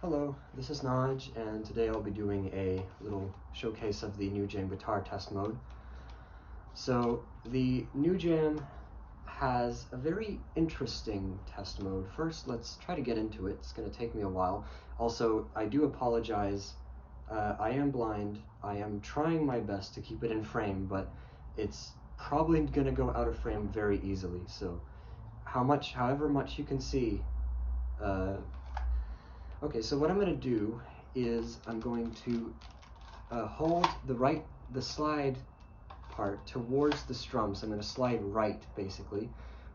Hello, this is Naj, and today I'll be doing a little showcase of the Nujam Guitar test mode. So, the Nujam has a very interesting test mode. First, let's try to get into it. It's going to take me a while. Also, I do apologize. I am blind. I am trying my best to keep it in frame, but it's probably going to go out of frame very easily. So, however much you can see, okay, so what I'm going to do is I'm going to hold the slide part towards the strum. So I'm going to slide right, basically.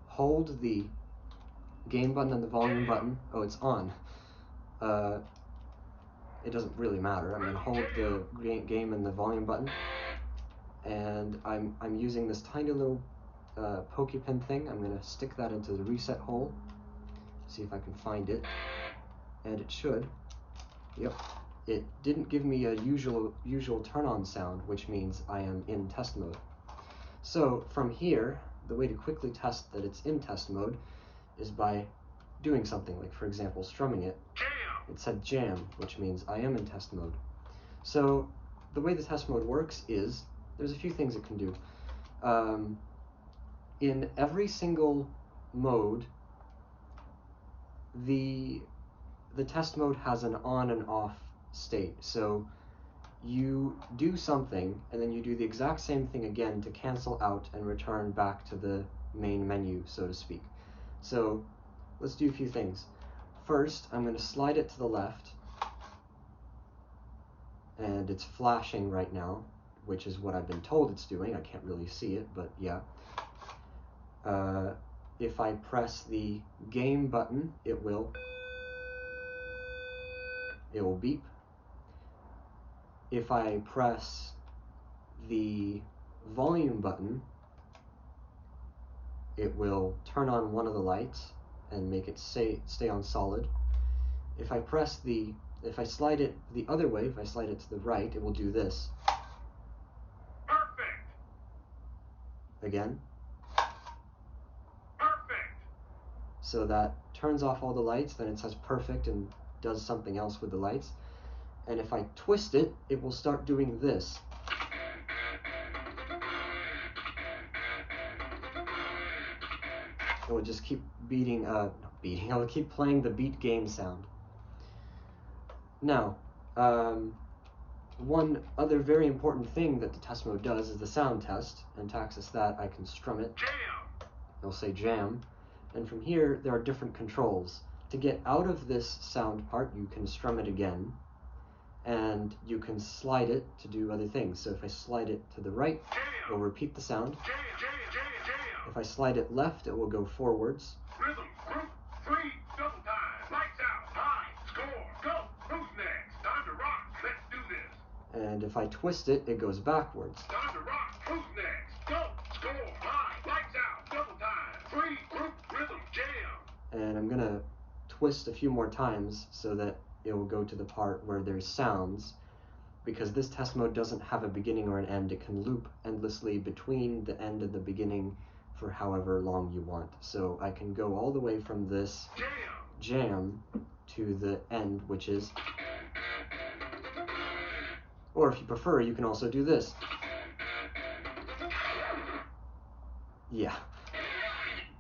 Hold the gain button and the volume button. Oh, it's on. It doesn't really matter. I'm going to hold the gain and the volume button, and I'm using this tiny little pokey pin thing. I'm going to stick that into the reset hole. See if I can find it, and it should. Yep. It didn't give me a usual turn-on sound, which means I am in test mode. So from here, the way to quickly test that it's in test mode is by doing something, like for example strumming it. It said jam, which means I am in test mode. So the way the test mode works is there's a few things it can do. In every single mode, the test mode has an on and off state. So you do something and then you do the exact same thing again to cancel out and return back to the main menu, so to speak. So let's do a few things. First, I'm going to slide it to the left, and it's flashing right now, which is what I've been told it's doing. I can't really see it, but yeah. If I press the gain button, it will beep. If I press the volume button, it will turn on one of the lights and make it stay on solid. If I slide it the other way, if I slide it to the right, it will do this. Perfect. Again. Perfect. So that turns off all the lights, then it says perfect and does something else with the lights. And if I twist it, it will start doing this. It will just keep it will keep playing the beat gain sound. Now, one other very important thing that the test mode does is the sound test, and to access that I can strum it. Jam. It'll say jam, and from here there are different controls. To get out of this sound part, you can strum it again, and you can slide it to do other things. So if I slide it to the right, it will repeat the sound. Jam. If I slide it left, it will go forwards. Rhythm, group, three, double time, lights out, high, score, go, who's next? Time to rock, let's do this. And if I twist it, it goes backwards. Time to rock, who's next? Go, score, high, lights out, double time, three, group, rhythm, jam. And I'm gonna twist a few more times so that it will go to the part where there's sounds, because this test mode doesn't have a beginning or an end. It can loop endlessly between the end and the beginning for however long you want. So I can go all the way from this jam to the end, which is, or if you prefer, you can also do this. Yeah,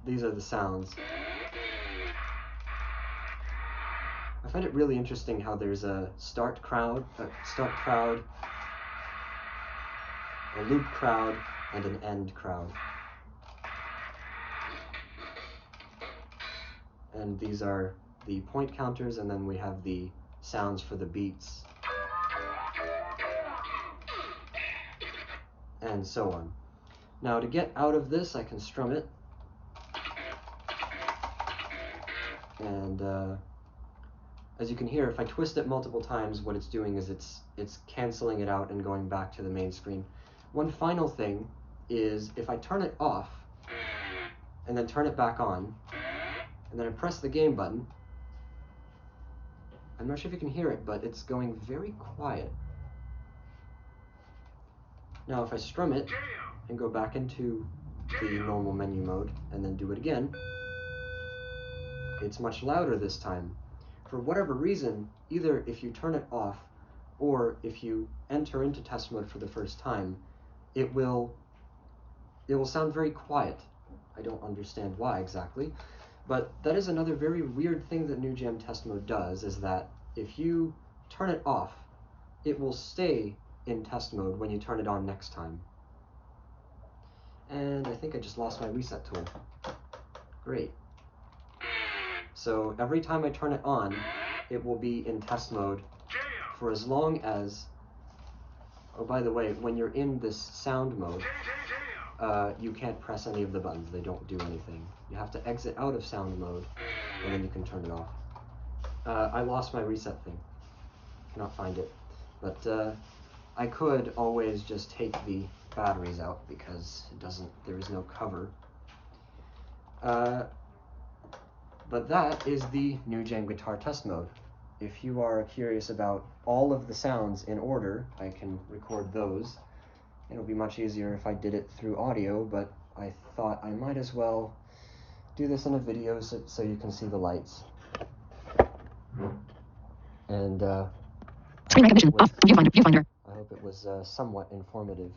these are the sounds. I find it really interesting how there's a start crowd, a loop crowd, and an end crowd. And these are the point counters, and then we have the sounds for the beats, and so on. Now to get out of this, I can strum it, and as you can hear, if I twist it multiple times, what it's doing is it's canceling it out and going back to the main screen. One final thing is if I turn it off and then turn it back on, and then I press the gain button, I'm not sure if you can hear it, but it's going very quiet. Now if I strum it and go back into the normal menu mode and then do it again, it's much louder this time, for whatever reason, either if you turn it off or if you enter into test mode for the first time, it will sound very quiet. I don't understand why exactly, but that is another very weird thing that Nujam test mode does, is that if you turn it off, it will stay in test mode when you turn it on next time. And I think I just lost my reset tool. Great. So every time I turn it on, it will be in test mode for as long as, oh, by the way, when you're in this sound mode, you can't press any of the buttons. They don't do anything. You have to exit out of sound mode, and then you can turn it off. I lost my reset thing. Cannot find it. But I could always just take the batteries out because there is no cover. But that is the Nujam Guitar test mode. If you are curious about all of the sounds in order, I can record those. It'll be much easier if I did it through audio, but I thought I might as well do this in a video so you can see the lights. And Screen recognition off. Viewfinder. I hope it was somewhat informative.